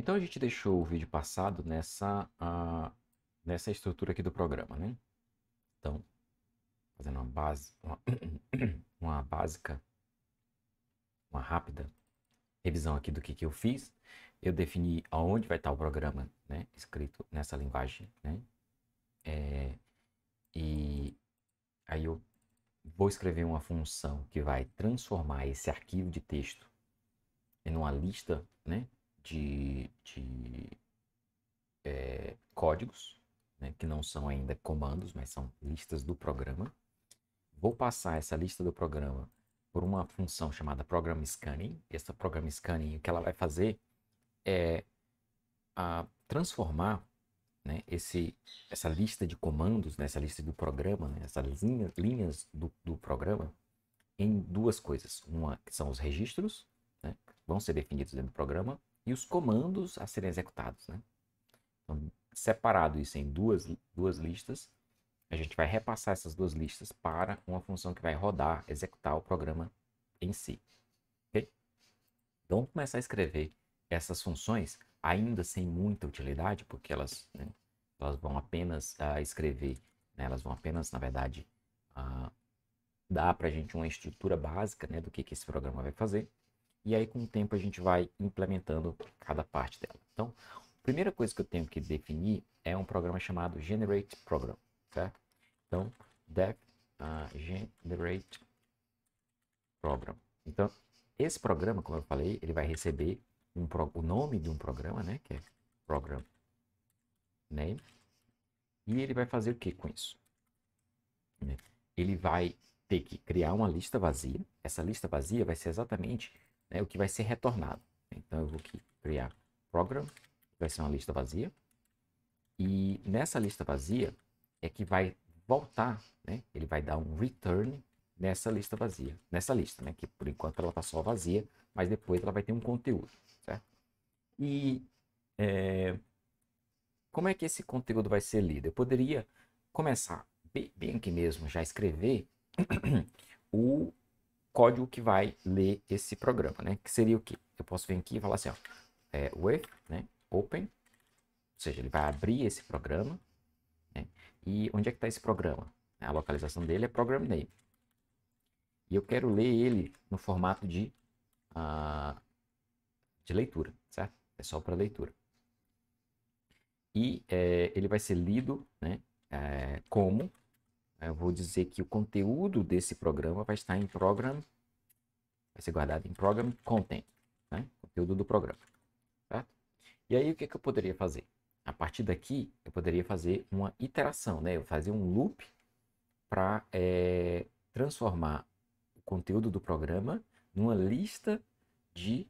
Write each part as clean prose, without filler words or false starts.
Então a gente deixou o vídeo passado nessa estrutura aqui do programa, né? Então, fazendo uma base, uma básica, uma rápida revisão aqui do que eu fiz, eu defini aonde vai estar o programa, né? Escrito nessa linguagem, né? E aí eu vou escrever uma função que vai transformar esse arquivo de texto em uma lista, né? De códigos, né, que não são ainda comandos, mas são listas do programa. Vou passar essa lista do programa por uma função chamada Program Scanning. Essa Program Scanning, o que ela vai fazer é transformar, né, essa lista de comandos, né, essa lista do programa, né, essas linhas do programa, em duas coisas. Uma que são os registros, né, que vão ser definidos dentro do programa, e os comandos a serem executados. Né? Então, separado isso em duas listas, a gente vai repassar essas duas listas para uma função que vai rodar, executar o programa em si. Okay? Então, vamos começar a escrever essas funções, ainda sem muita utilidade, porque elas vão apenas escrever, né? Elas vão apenas, na verdade, dar para a gente uma estrutura básica, né, do que esse programa vai fazer. E aí, com o tempo, a gente vai implementando cada parte dela. Então, a primeira coisa que eu tenho que definir é um programa chamado Generate Program, certo? Então, def generate program. Então, esse programa, como eu falei, ele vai receber o nome de um programa, né, que é program name, e ele vai fazer o que com isso? Ele vai ter que criar uma lista vazia. Essa lista vazia vai ser exatamente, né, o que vai ser retornado. Então, eu vou aqui criar program, vai ser uma lista vazia, e nessa lista vazia é que vai voltar, né? Ele vai dar um return nessa lista vazia, nessa lista, né? Que por enquanto ela está só vazia, mas depois ela vai ter um conteúdo, certo? E como é que esse conteúdo vai ser lido? Eu poderia começar bem aqui mesmo, já escrever o código que vai ler esse programa, né? Que seria o quê? Eu posso vir aqui e falar assim, ó, with, né? Open, ou seja, ele vai abrir esse programa, né? E onde é que está esse programa? A localização dele é program name. E eu quero ler ele no formato de leitura, certo? É só para leitura. E ele vai ser lido, né, como, eu vou dizer que o conteúdo desse programa vai estar em program, vai ser guardado em program content, né, conteúdo do programa, certo? E aí o que eu poderia fazer? A partir daqui, eu poderia fazer uma iteração, né? Eu fazer um loop para transformar o conteúdo do programa numa lista de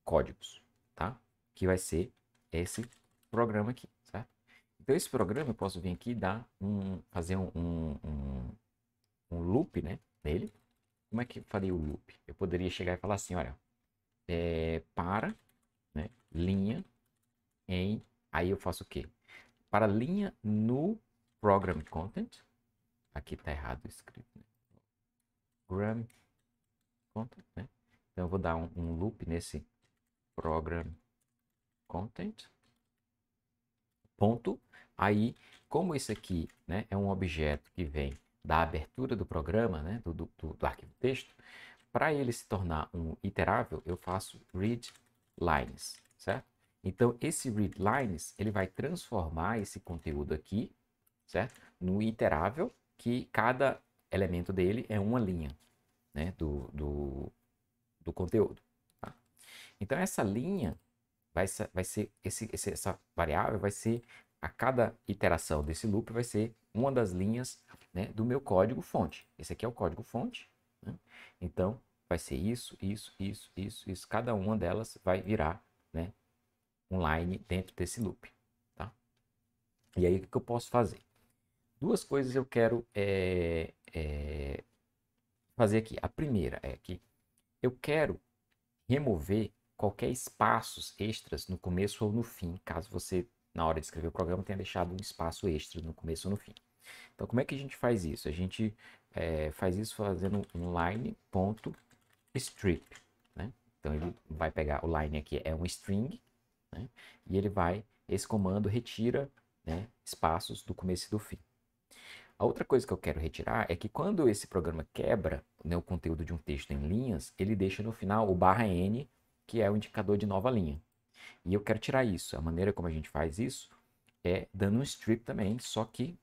códigos, tá? Que vai ser esse programa aqui, certo? Então, esse programa eu posso vir aqui e fazer um loop, né, nele. Como é que eu faria o loop? Eu poderia chegar e falar assim, olha, para, né, linha em... Aí eu faço o quê? Para linha no program content. Aqui está errado escrito, né? Program content, né? Então eu vou dar um loop nesse program content. Ponto. Aí, como esse aqui, né, é um objeto que vem da abertura do programa, né, do arquivo texto, para ele se tornar um iterável, eu faço read lines, certo? Então, esse read lines, ele vai transformar esse conteúdo aqui, certo? No iterável, que cada elemento dele é uma linha, né, do conteúdo. Tá? Então, essa linha vai ser essa variável vai ser a cada iteração desse loop vai ser uma das linhas, né, do meu código fonte. Esse aqui é o código fonte, né? Então vai ser isso. Cada uma delas vai virar, né, um line dentro desse loop, tá? E aí o que eu posso fazer? Duas coisas eu quero fazer aqui. A primeira é que eu quero remover qualquer espaços extras no começo ou no fim, caso você, na hora de escrever o programa, tenha deixado um espaço extra no começo ou no fim. Então, como é que a gente faz isso? A gente faz isso fazendo um line.strip, né? Então, ele vai pegar, o line aqui é um string, né? E esse comando retira, né, espaços do começo e do fim. A outra coisa que eu quero retirar é que quando esse programa quebra, né, o conteúdo de um texto em linhas, ele deixa no final o /n, que é o indicador de nova linha. E eu quero tirar isso. A maneira como a gente faz isso é dando um strip também, só que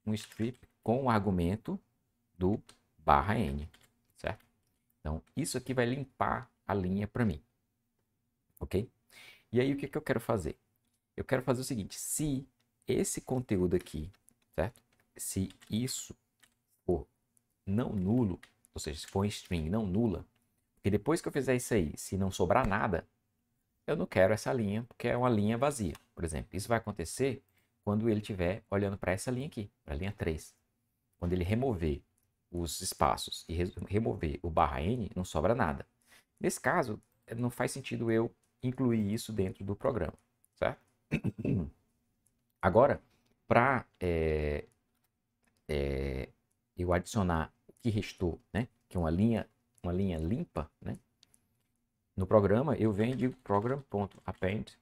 um strip com o argumento do /n, certo? Então, isso aqui vai limpar a linha para mim, ok? E aí, o que eu quero fazer? Eu quero fazer o seguinte, se esse conteúdo aqui, certo? Se isso for não nulo, ou seja, se for um string não nula, porque depois que eu fizer isso aí, se não sobrar nada, eu não quero essa linha, porque é uma linha vazia. Por exemplo, isso vai acontecer quando ele estiver olhando para essa linha aqui, para a linha 3. Quando ele remover os espaços e remover o /n, não sobra nada. Nesse caso, não faz sentido eu incluir isso dentro do programa, certo? Agora, para eu adicionar o que restou, né, que é uma linha limpa, né, no programa, eu venho de program.append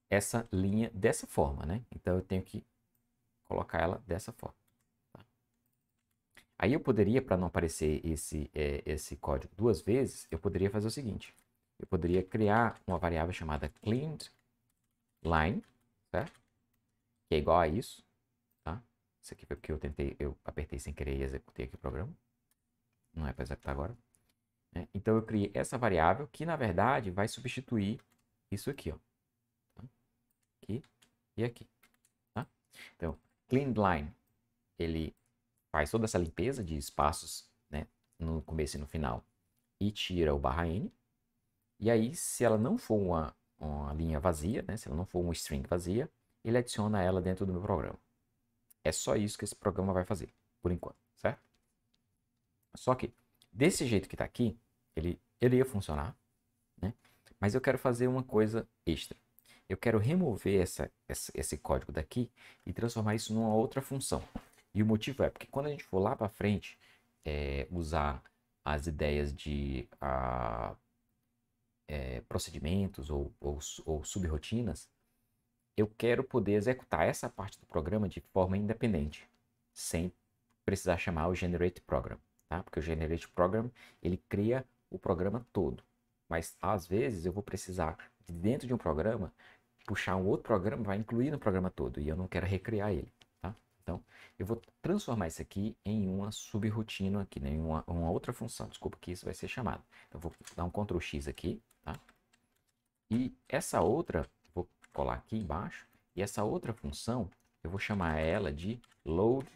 essa linha dessa forma, né? Então eu tenho que colocar ela dessa forma. Tá? Aí eu poderia, para não aparecer esse código duas vezes, eu poderia fazer o seguinte: eu poderia criar uma variável chamada cleaned line, certo? Que é igual a isso, tá? Isso aqui foi porque eu apertei sem querer e executei aqui o programa. Não é para executar agora. Né? Então eu criei essa variável que na verdade vai substituir isso aqui, ó. Tá? Aqui e aqui, tá? Então, cleaned line, ele faz toda essa limpeza de espaços, né, no começo e no final e tira o /n. E aí, se ela não for uma linha vazia, né, se ela não for uma string vazia, ele adiciona ela dentro do meu programa. É só isso que esse programa vai fazer, por enquanto, certo? Só que, desse jeito que está aqui, ele ia funcionar, né? Mas eu quero fazer uma coisa extra. Eu quero remover esse código daqui e transformar isso numa outra função. E o motivo é porque quando a gente for lá para frente usar as ideias de procedimentos ou subrotinas, eu quero poder executar essa parte do programa de forma independente, sem precisar chamar o Generate Program, tá? Porque o Generate Program, ele cria o programa todo. Mas, às vezes, eu vou precisar, dentro de um programa, puxar um outro programa, vai incluir no programa todo, e eu não quero recriar ele, tá? Então, eu vou transformar isso aqui em uma subrotina aqui, né? Em uma outra função, desculpa, que isso vai ser chamado. Então, eu vou dar um Ctrl X aqui, tá? E essa outra, vou colar aqui embaixo, e essa outra função, eu vou chamar ela de Load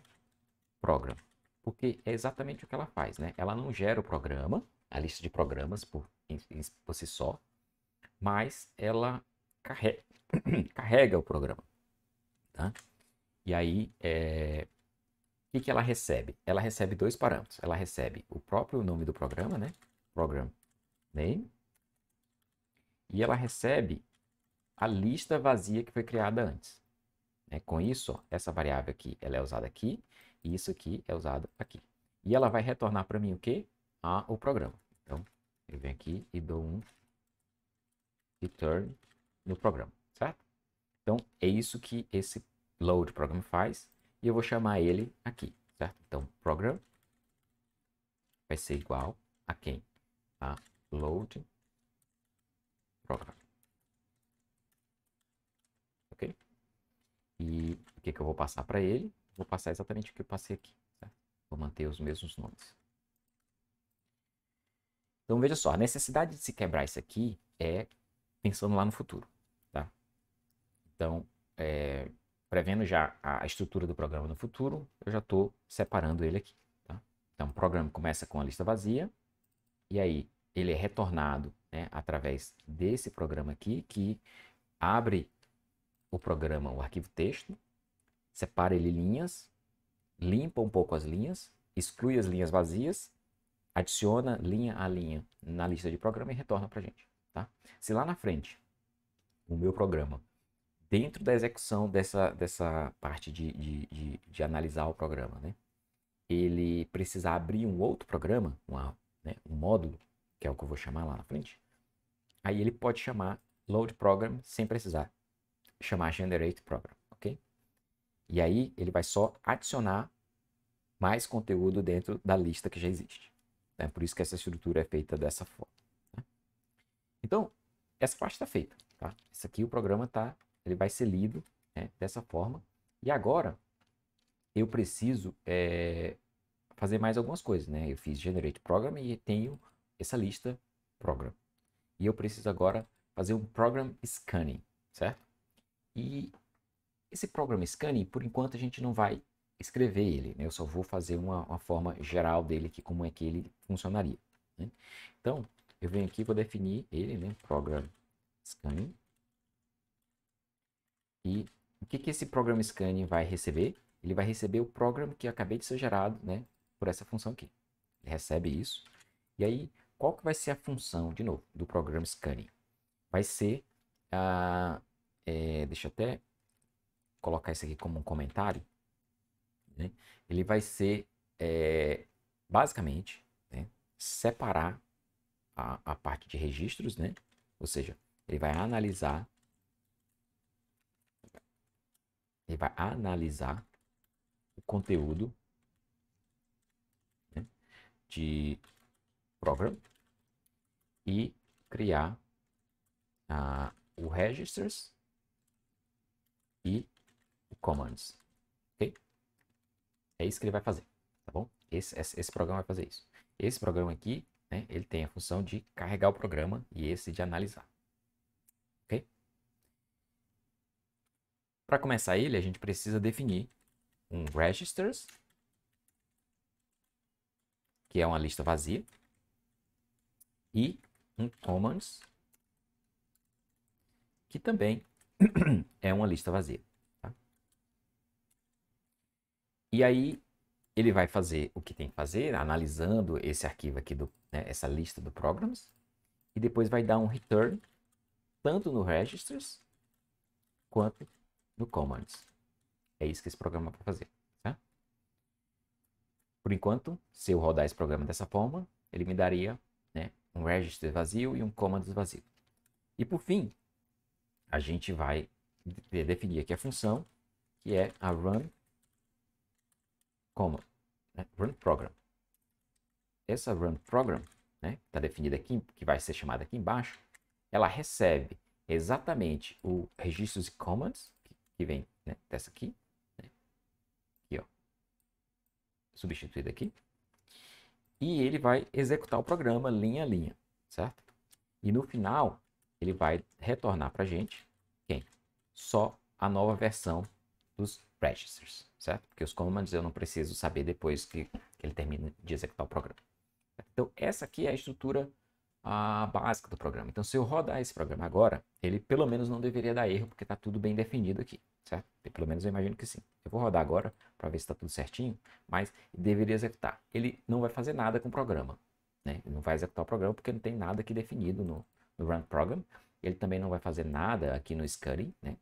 Program, porque é exatamente o que ela faz, né? Ela não gera o programa, a lista de programas por si só, mas ela carrega o programa, tá? E aí, o que ela recebe? Ela recebe dois parâmetros. Ela recebe o próprio nome do programa, né? Program name. E ela recebe a lista vazia que foi criada antes. Com isso, ó, essa variável aqui, ela é usada aqui, e isso aqui é usado aqui. E ela vai retornar para mim o quê? O programa. Então, eu venho aqui e dou um return no programa, certo? Então, é isso que esse load program faz, e eu vou chamar ele aqui, certo? Então, program vai ser igual a quem? A load program. Ok? E o que eu vou passar para ele? Vou passar exatamente o que eu passei aqui, certo? Vou manter os mesmos nomes. Então, veja só, a necessidade de se quebrar isso aqui é pensando lá no futuro, tá? Então, prevendo já a estrutura do programa no futuro, eu já estou separando ele aqui, tá? Então, o programa começa com a lista vazia, e aí ele é retornado, né, através desse programa aqui, que abre o programa, o arquivo texto, separa ele em linhas, limpa um pouco as linhas, exclui as linhas vazias, adiciona linha a linha na lista de programa e retorna para a gente, tá? Se lá na frente o meu programa, dentro da execução dessa parte de analisar o programa, né, ele precisar abrir um outro programa, um módulo, que é o que eu vou chamar lá na frente, aí ele pode chamar load program sem precisar chamar generate program, ok? E aí ele vai só adicionar mais conteúdo dentro da lista que já existe. Né? Por isso que essa estrutura é feita dessa forma. Né? Então, essa parte está feita. Tá? Esse aqui o programa ele vai ser lido, né, dessa forma. E agora eu preciso fazer mais algumas coisas. Né? Eu fiz generate program e tenho essa lista program. E eu preciso agora fazer um program scanning, certo? E esse program scanning, por enquanto, a gente não vai escrever ele, né? Eu só vou fazer uma forma geral dele, aqui, como é que ele funcionaria. Né? Então, eu venho aqui e vou definir ele, né? Program scanning. E o que esse program scanning vai receber? Ele vai receber o program que acabei de ser gerado, né? Por essa função aqui. Ele recebe isso. E aí, qual que vai ser a função, de novo, do program scanning? Vai ser deixa eu até colocar isso aqui como um comentário. Né? Ele vai ser, basicamente, né, separar a parte de registros, né? Ou seja, ele vai analisar o conteúdo, né, de program e criar o registers e o commands, ok? É isso que ele vai fazer, tá bom? Esse programa vai fazer isso. Esse programa aqui, né, ele tem a função de carregar o programa e esse de analisar, ok? Para começar ele, a gente precisa definir um registers, que é uma lista vazia, e um commands, que também é uma lista vazia. Tá? E aí ele vai fazer o que tem que fazer, analisando esse arquivo aqui, né, essa lista do programs, e depois vai dar um return, tanto no registers, quanto no commands. É isso que esse programa vai fazer. Tá? Por enquanto, se eu rodar esse programa dessa forma, ele me daria, né, um register vazio e um commands vazio. E por fim, a gente vai definir aqui a função, que é a run command, né, run program. Essa run program, né, está definida aqui, que vai ser chamada aqui embaixo, ela recebe exatamente o registros e commands, que vem, né, dessa aqui, né, aqui, ó, substituída aqui, e ele vai executar o programa linha a linha, certo? E no final, ele vai retornar para a gente, quem? Só a nova versão dos registers, certo? Porque os commands eu não preciso saber depois que ele termina de executar o programa. Então, essa aqui é a estrutura básica do programa. Então, se eu rodar esse programa agora, ele pelo menos não deveria dar erro, porque está tudo bem definido aqui, certo? Pelo menos eu imagino que sim. Eu vou rodar agora para ver se está tudo certinho, mas deveria executar. Ele não vai fazer nada com o programa, né? Ele não vai executar o programa porque não tem nada aqui definido no run program. Ele também não vai fazer nada aqui no scanning, né?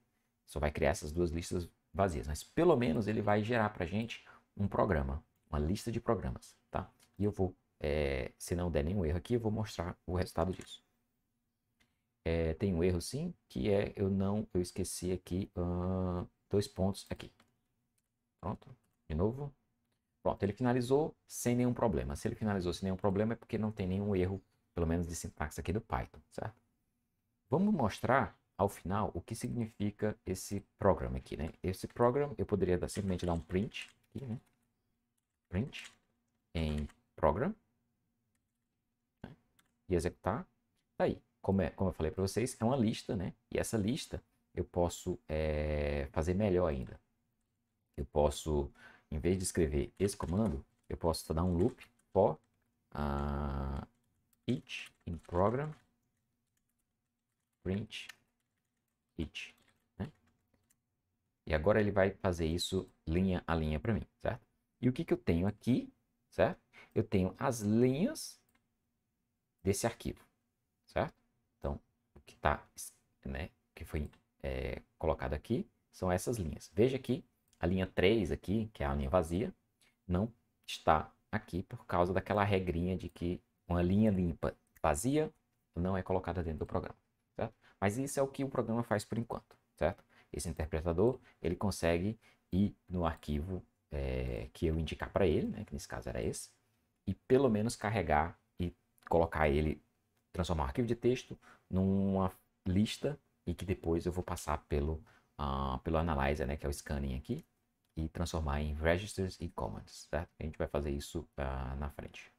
Só vai criar essas duas listas vazias. Mas pelo menos ele vai gerar para a gente um programa, uma lista de programas, tá? E eu vou, se não der nenhum erro aqui, eu vou mostrar o resultado disso. Tem um erro sim, que eu esqueci aqui 2 pontos aqui. Pronto, de novo. Pronto, ele finalizou sem nenhum problema. Se ele finalizou sem nenhum problema é porque não tem nenhum erro, pelo menos de sintaxe aqui do Python, certo? Vamos mostrar ao final o que significa esse programa aqui, né? Esse programa eu poderia simplesmente dar um print aqui, né? Print em program, né? E executar. Tá aí, como eu falei para vocês, é uma lista, né? E essa lista eu posso fazer melhor ainda. Eu posso, em vez de escrever esse comando, eu posso dar um loop for each in program print each. Né? E agora ele vai fazer isso linha a linha para mim, certo? E o que eu tenho aqui, certo? Eu tenho as linhas desse arquivo, certo? Então, o que está, né, que foi colocado aqui são essas linhas. Veja que a linha 3 aqui, que é a linha vazia, não está aqui por causa daquela regrinha de que uma linha limpa vazia não é colocada dentro do programa, certo? Mas isso é o que o programa faz por enquanto, certo? Esse interpretador, ele consegue ir no arquivo que eu indicar para ele, né, que nesse caso era esse, e pelo menos carregar e colocar ele, transformar um arquivo de texto numa lista e que depois eu vou passar pelo Analyzer, né, que é o scanning aqui, e transformar em registers e commands, certo? A gente vai fazer isso na frente.